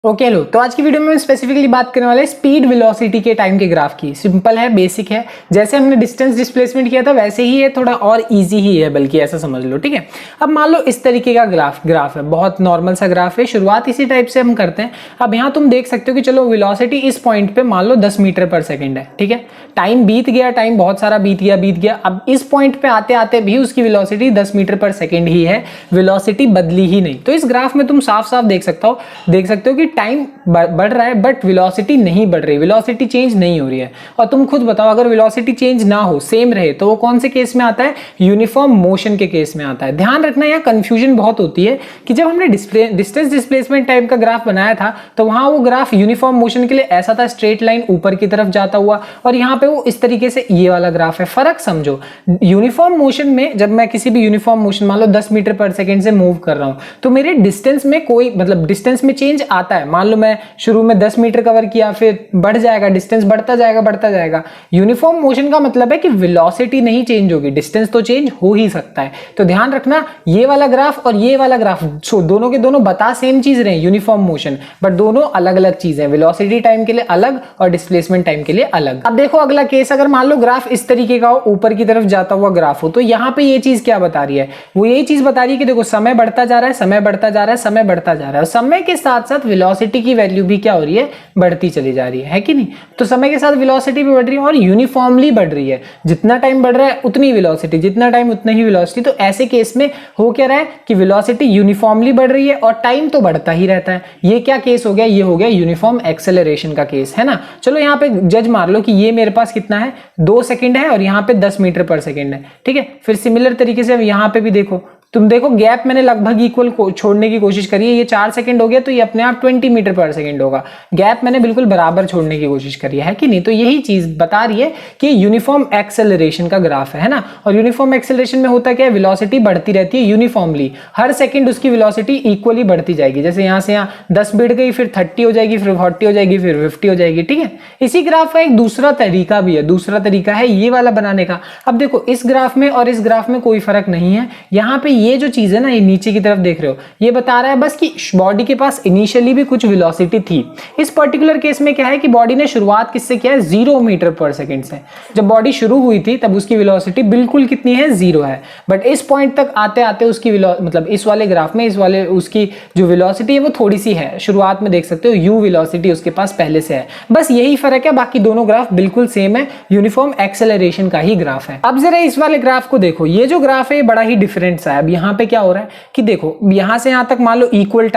Okay लो, तो आज की वीडियो में मैं स्पेसिफिकली बात करने वाला है स्पीड वेलोसिटी के टाइम के ग्राफ की। सिंपल है, बेसिक है, जैसे हमने डिस्टेंस डिस्प्लेसमेंट किया था वैसे ही है, थोड़ा और इजी ही है, बल्कि ऐसा समझ लो। ठीक है, अब मान लो इस तरीके का ग्राफ है, बहुत नॉर्मल सा ग्राफ है। शुरुआत इसी टाइप से हम करते हैं। अब यहाँ तुम देख सकते हो कि चलो वेलोसिटी इस पॉइंट पे मान लो 10 मीटर पर सेकेंड है। ठीक है, टाइम बीत गया, टाइम बहुत सारा बीत गया। अब इस पॉइंट पे आते आते भी उसकी वेलोसिटी 10 मीटर पर सेकेंड ही है, वेलोसिटी बदली ही नहीं। तो इस ग्राफ में तुम साफ साफ देख सकते हो कि टाइम बढ़ रहा है बट वेलोसिटी नहीं बढ़ रही, वेलोसिटी चेंज नहीं हो रही है। और तुम खुद बताओ, अगर वेलोसिटी चेंज ना हो, सेम रहे, तो वो कौन से केस में आता है? यूनिफॉर्म मोशन के केस में आता है। ध्यान रखना, यहाँ कंफ्यूजन बहुत होती है कि जब हमने डिस्टेंस डिस्प्लेसमेंट टाइप का ग्राफ बनाया था तो वहां वो ग्राफ यूनिफॉर्म मोशन के लिए ऐसा था, स्ट्रेट लाइन ऊपर की तरफ जाता हुआ, और यहाँ पे वो इस तरीके से ये वाला ग्राफ है। फर्क समझो, यूनिफॉर्म मोशन में जब मैं किसी भी यूनिफॉर्म मोशन मान लो 10 मीटर पर सेकेंड से मूव कर रहा हूं तो मेरे डिस्टेंस में कोई मतलब डिस्टेंस में चेंज आता है। मान लो मैं शुरू में 10 मीटर कवर किया, फिर बढ़ जाएगा, डिस्टेंस बढ़ता जाएगा। यूनिफॉर्म मोशन का मतलब है कि वेलोसिटी नहीं चेंज होगी, डिस्टेंस तो चेंज हो ही सकता है। तो ध्यान रखना, ये वाला ग्राफ और ये वाला ग्राफ दोनों के दोनों बता सेम चीज रहे, यूनिफॉर्म मोशन, बट दोनों अलग अलग चीजें, वेलोसिटी टाइम के लिए अलग और डिस्प्लेसमेंट टाइम के लिए अलग। अब देखो अगला केस, अगर मान लो ग्राफ इस तरीके का हो, ऊपर की तरफ जाता हुआ ग्राफ हो, तो यहाँ पे ये चीज क्या बता रही है? वो यही चीज बता रही है कि देखो समय बढ़ता जा रहा है, समय बढ़ता जा रहा है, समय बढ़ता जा रहा है, समय के साथ साथ वेलोसिटी की वैल्यू भी क्या हो रही है? बढ़ती चली जा रही है कि नहीं? तो समय के साथ वेलोसिटी भी बढ़ रही है और यूनिफॉर्मली बढ़ रही है। जितना टाइम बढ़ रहा है उतनी वेलोसिटी, जितना टाइम उतना ही वेलोसिटी। तो ऐसे केस में हो क्या रहा है कि वेलोसिटी यूनिफॉर्मली बढ़ रही है और टाइम तो बढ़ता ही रहता है। ये क्या केस हो गया? ये हो गया यूनिफॉर्म एक्सेलरेशन का केस, है ना। चलो यहाँ पे जज मार लो कि ये मेरे पास कितना है, 2 सेकंड है और यहाँ पे 10 मीटर पर सेकंड है। ठीक है, फिर सिमिलर तरीके से यहाँ पे भी देखो, तुम देखो गैप मैंने लगभग इक्वल छोड़ने की कोशिश करी है। ये 4 सेकंड हो गया तो ये अपने आप 20 मीटर पर सेकंड होगा। गैप मैंने बिल्कुल बराबर छोड़ने की कोशिश करी है कि नहीं? तो यही चीज बता रही है कि यूनिफॉर्म एक्सेलरेशन का ग्राफ है ना। और यूनिफॉर्म एक्सेलरेशन में होता क्या है? वेलोसिटी बढ़ती रहती है यूनिफॉर्मली, हर सेकंड उसकी वेलोसिटी इक्वली बढ़ती जाएगी। जैसे यहाँ से यहाँ 10 बढ़ गई, फिर 30 हो जाएगी, फिर 40 हो जाएगी, फिर 50 हो जाएगी। ठीक है, इसी ग्राफ का एक दूसरा तरीका भी है, दूसरा तरीका है ये वाला बनाने का। अब देखो इस ग्राफ में और इस ग्राफ में कोई फर्क नहीं है। यहाँ पे ये जो चीज है ना, ये नीचे की तरफ देख रहे हो, ये बता रहा है बस कि बॉडी के पास इनिशियली भी कुछ वेलोसिटी थी। इस पर्टिकुलर केस में क्या है कि बॉडी ने शुरुआत किससे किया है? 0 मीटर पर सेकंड से। जब बॉडी शुरू हुई थी तब उसकी वेलोसिटी बिल्कुल कितनी है? 0 है। बट इस पॉइंट तक आते आते उसकी मतलब इस वाले ग्राफ में, इस वाले उसकी जो वेलोसिटी है वो थोड़ी सी है। शुरुआत में देख सकते हो u वेलोसिटी उसके पास पहले से है। बस यही फर्क है, बाकी दोनों ग्राफ बिल्कुल सेम है, यूनिफॉर्म एक्सेलरेशन का ही ग्राफ है। अब जरा इस वाले ग्राफ को देखो, ये जो ग्राफ है बड़ा ही डिफरेंट सा है। अब यहाँ पे क्या हो रहा है कि देखो यहां से यहां तक मान लो इक्वल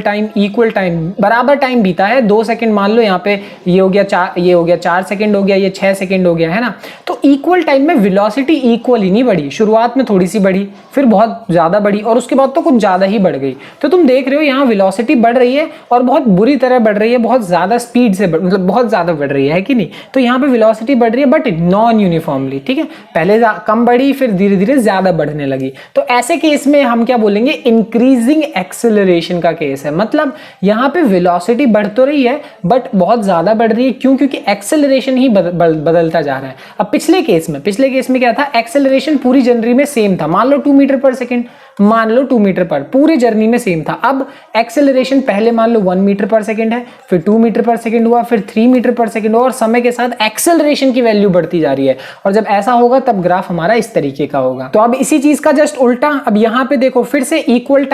टाइम बराबर टाइम बीता है। 2 सेकंड मान लो यहाँ पे, ये हो गया 4 सेकंड हो गया, ये 6 सेकंड हो गया, है ना। तो इक्वल टाइम में वेलोसिटी इक्वल ही नहीं बढ़ी, शुरुआत में थोड़ी सी बढ़ी, फिर बहुत ज्यादा बढ़ी और उसके बाद तो कुछ ज्यादा ही बढ़ गई। तो तुम देख रहे हो यहाँ वेलोसिटी बढ़ रही है और बहुत बुरी तरह बढ़ रही है, बहुत ज्यादा स्पीड से मतलब बहुत ज्यादा बढ़ रही है कि नहीं? तो यहाँ पे वेलोसिटी बढ़ रही है बट नॉन यूनिफॉर्मली। ठीक है, पहले कम बढ़ी, फिर धीरे धीरे ज्यादा बढ़ने लगी। तो ऐसे केस में हम क्या बोलेंगे? इंक्रीजिंग एक्सेलरेशन का केस है। मतलब यहाँ पे वेलोसिटी बढ़ तो रही है बट बहुत ज्यादा बढ़ रही है। क्यों? क्योंकि एक्सेलरेशन ही बदलता जा रहा है। अब पिछले केस में क्या था? एक्सेलरेशन पूरी जर्नी में सेम था। मान लो 2 मीटर पर सेकेंड, मान लो 2 मीटर पर पूरी जर्नी में सेम था। अब एक्सेलरेशन पहले मान लो 1 मीटर पर सेकेंड है, फिर 2 मीटर पर सेकेंड हुआ, फिर 3 मीटर पर सेकेंड हुआ, और समय के साथ एक्सेलरेशन की वैल्यू बढ़ती जा रही है। और जब ऐसा होगा तब ग्राफ हमारा इस तरीके का होगा। तो अब इसी चीज का जस्ट उल्टा, अब यहाँ पे देखो फिर से इक्वल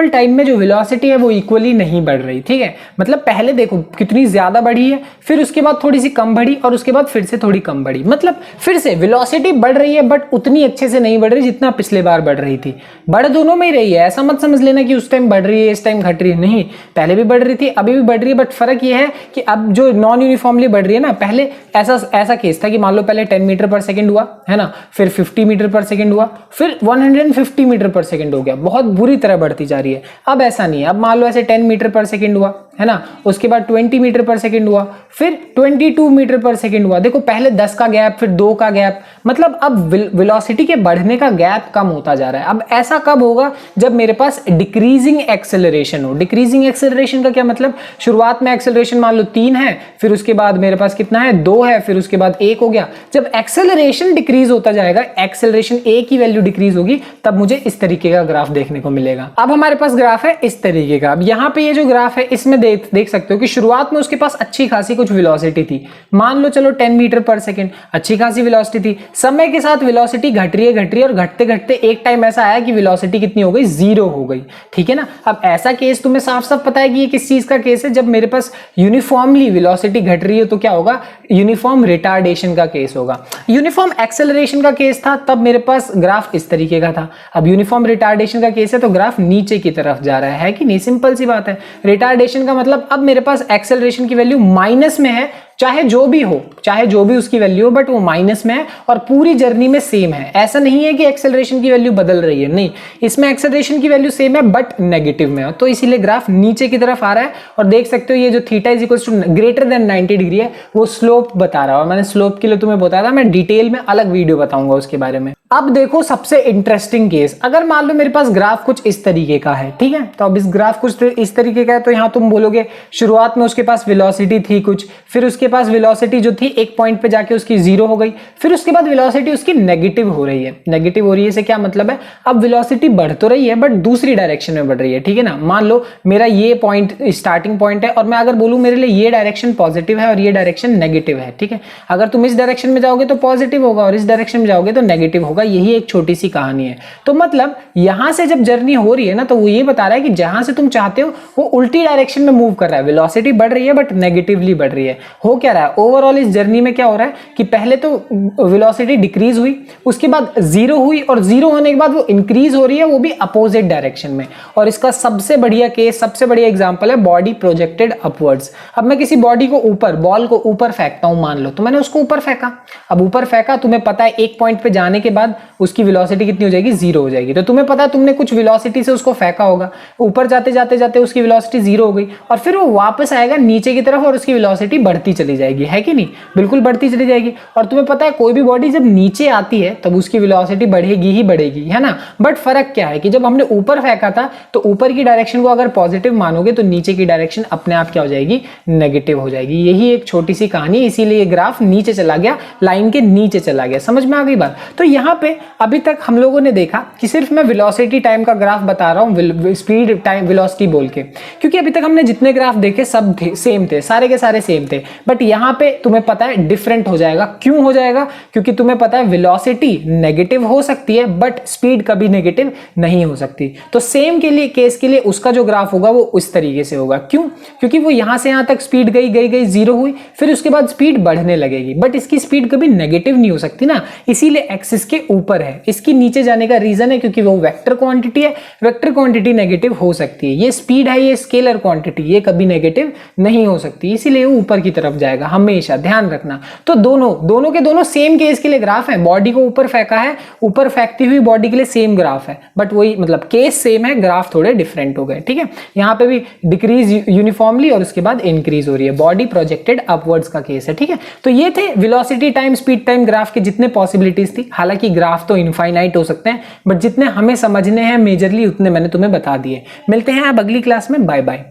टाइम में जो वेलोसिटी है वो इक्वली नहीं बढ़ रही। ठीक है, मतलब पहले देखो कितनी ज्यादा बढ़ी है, फिर उसके बाद थोड़ी सी कम बढ़ी और उसके बाद फिर से थोड़ी कम बढ़ी। मतलब फिर से वेलोसिटी बढ़ रही है बट उतनी अच्छे से नहीं बढ़ रही जितना पिछले बार बढ़ रही थी। बढ़ दोनों में ही रही है, ऐसा मत समझ लेना कि उस टाइम बढ़ रही है इस टाइम घट रही है। नहीं, पहले भी बढ़ रही थी, अभी भी बढ़ रही है, बट फर्क ये है कि अब जो नॉन यूनिफॉर्मली बढ़ रही है ना, पहले ऐसा केस था कि मान लो पहले 10 मीटर पर सेकंड हुआ, है ना, फिर 50 मीटर पर सेकंड हुआ, फिर 150 मीटर पर सेकंड हो गया, बहुत बुरी तरह बढ़ती जा रही है। अब ऐसा नहीं है, अब मान लो ऐसे 10 मीटर पर सेकंड हुआ, है ना, उसके बाद 20 मीटर पर सेकंड हुआ, फिर 22 मीटर पर सेकंड हुआ। देखो पहले 10 का गैप, फिर 2 का गैप, मतलब अब वेलोसिटी के बढ़ने का गैप गैप कम होता जा रहा है। अब ऐसा कब होगा? जब मेरे पास डिक्रीजिंग एक्सेलरेशन हो। डिक्रीजिंग एक्सेलरेशन का क्या मतलब? शुरुआत में एक्सेलरेशन मान लो 3 है, फिर उसके बाद मेरे पास कितना है? 2 है, फिर उसके बाद 1 हो गया। जब एक्सेलरेशन डिक्रीज होता जाएगा, एक्सेलरेशन ए की वैल्यू डिक्रीज होगी, तब मुझे इस तरीके का ग्राफ देखने को मिलेगा। अब हमारे पास ग्राफ है इस तरीके का। अब यहाँ पे ये जो ग्राफ है इसमें देख सकते हो कि शुरुआत में उसके पास अच्छी खासी कुछ वेलोसिटी थी, मान लो चलो 10 मीटर पर सेकंड, अच्छी खासी वेलोसिटी थी। समय के साथ वेलोसिटी घट रही है और घटते घटते एक टाइम ऐसा आया कि वेलोसिटी कितनी हो गई? 0 हो गई। ठीक है ना? अब ऐसा केस तुम्हें साफ साफ पता है कि ये किस चीज का केस है? जब मेरे पास यूनिफॉर्मली वेलोसिटी घट रही है तो क्या होगा? यूनिफॉर्म रिटार्डेशन का केस होगा। यूनिफॉर्म एक्सेलरेशन का केस था तब मेरे पास ग्राफ इस तरीके का था। अब यूनिफॉर्म रिटार्डेशन का केस है तो ग्राफ नीचे की तरफ जा रहा है कि नहीं? सिंपल सी बात है। रिटार्डेशन का मतलब अब मेरे पास एक्सेलरेशन की वैल्यू माइनस में है, चाहे जो भी हो, चाहे जो भी उसकी वैल्यू हो, बट वो माइनस में है और पूरी जर्नी में सेम है। ऐसा नहीं है कि एक्सेलरेशन की वैल्यू बदल रही है, नहीं, इसमें एक्सेलरेशन की वैल्यू सेम है बट नेगेटिव में है, तो इसीलिए ग्राफ नीचे की तरफ आ रहा है। और देख सकते हो ये जो theta is equal to greater than 90 degree है, वो स्लोप बता रहा है। और मैंने स्लोप के लिए तुम्हें बताया था, मैं डिटेल में अलग वीडियो बताऊंगा उसके बारे में। अब देखो सबसे इंटरेस्टिंग केस, अगर मान लो मेरे पास ग्राफ कुछ इस तरीके का है, ठीक है, तो अब इस ग्राफ कुछ इस तरीके का है, तो यहां तुम बोलोगे शुरुआत में उसके पास वेलोसिटी थी कुछ, फिर उसके पास वेलोसिटी जो थी एक पॉइंट पे जाके उसकी 0 हो गई, फिर उसके बाद वेलोसिटी उसकी नेगेटिव हो रही है। नेगेटिव हो रही है से क्या मतलब है? अब वेलोसिटी बढ़ तो रही है बट दूसरी डायरेक्शन में बढ़ रही है। ठीक है ना? मान लो मेरा ये पॉइंट स्टार्टिंग पॉइंट है और मैं अगर बोलूं मेरे लिए ये डायरेक्शन पॉजिटिव है और ये डायरेक्शन नेगेटिव है, ठीक है, अगर तुम इस डायरेक्शन में जाओगे तो पॉजिटिव होगा और इस डायरेक्शन में जाओगे तो नेगेटिव होगा। यही एक छोटी सी कहानी है। तो मतलब यहां से जब जर्नी हो रही है ना, तो वो ये बता रहा है कि जहां से तुम चाहते हो वो उल्टी डायरेक्शन में मूव कर रहा है। वेलोसिटी बढ़ रही है बट नेगेटिवली बढ़ रही है। हो क्या रहा है ओवरऑल इस जर्नी में? क्या हो रहा है कि पहले तो वेलोसिटी डिक्रीज हुई, उसके बाद 0 हुई और 0 होने के बाद वो इंक्रीज हो रही है, वो भी अपोजिट डायरेक्शन में। और इसका सबसे बढ़िया केस, सबसे बढ़िया एग्जांपल है बॉडी प्रोजेक्टेड अपवर्ड्स। अब मैं किसी बॉडी को ऊपर, बॉल को ऊपर फेंकता हूं, मान लो, तो मैंने उसको ऊपर फेंका। अब ऊपर फेंका, तुम्हें पता है एक पॉइंट पे जाने के बाद उसकी वेलोसिटी कितनी हो जाएगी? 0 हो जाएगी। तो तुम्हें पता है तुमने कुछ वेलोसिटी से उसको फेंका होगा, ऊपर जाते जाते जाते उसकी वेलोसिटी 0 हो गई और फिर वो वापस आएगा नीचे की तरफ और उसकी वेलोसिटी बढ़ती चली जाएगी, है कि नहीं? बिल्कुल बढ़ती चली जाएगी। और तुम्हें पता है कोई भी बॉडी जब नीचे आती है तब उसकी वेलोसिटी बढ़ेगी ही बढ़ेगी, है ना? बट फर्क क्या है कि जब हमने ऊपर फेंका था तो ऊपर की डायरेक्शन को अगर पॉजिटिव मानोगे तो नीचे की डायरेक्शन अपने आप क्या हो जाएगी? नेगेटिव हो जाएगी। यही एक छोटी सी कहानी, इसीलिए ग्राफ नीचे चला गया, लाइन के नीचे चला गया। समझ में आ गई बात? तो यहाँ पे अभी तक हम लोगों ने देखा कि सिर्फ मैं वेलोसिटी टाइम का ग्राफ बता रहा हूँ, स्पीड टाइम वेलोसिटी बोल के, क्योंकि अभी तक हमने जितने ग्राफ देखे सब सेम थे, सारे के सारे सेम थे। बट यहाँ पे तुम्हें पता है डिफरेंट हो जाएगा। क्यों हो जाएगा? क्योंकि तुम्हें पता है वेलोसिटी नेगेटिव हो सकती है बट स्पीड कभी नेगेटिव नहीं हो सकती। तो सेम के लिए केस के लिए उसका जो ग्राफ होगा वो उस तरीके से होगा। क्यों? क्योंकि वो यहां से यहां तक स्पीड गई 0 हुई, फिर उसके बाद स्पीड बढ़ने लगेगी, बट इसकी स्पीड कभी नेगेटिव नहीं हो सकती ना, इसीलिए एक्सिस के ऊपर है। इसकी नीचे जाने का रीजन है क्योंकि वो वेक्टर क्वांटिटी है, वेक्टर क्वांटिटी नेगेटिव हो सकती है। ये स्पीड है, ये स्केलर क्वांटिटी, ये कभी नेगेटिव नहीं हो सकती, इसीलिए वो ऊपर की तरफ जाएगा हमेशा, ध्यान रखना। तो दोनों के दोनों सेम केस के लिए ग्राफ है। बॉडी को ऊपर फेंका है, ऊपर फेंकती हुई बॉडी के लिए सेम ग्राफ है, बट वही मतलब केस सेम है, ग्राफ थोड़े डिफरेंट हो गए। ठीक है, यहाँ पे भी डिक्रीज यूनिफॉर्मली और उसके बाद इंक्रीज हो रही है, बॉडी प्रोजेक्टेड अपवर्ड्स का केस है। ठीक है, तो ये थे velocity time speed time graph के जितने पॉसिबिलिटीज थी। हालांकि ग्राफ तो इनफाइनाइट हो सकते हैं, बट जितने हमें समझने हैं मेजरली उतने मैंने तुम्हें बता दिए। मिलते हैं अब अगली क्लास में, बाय बाय।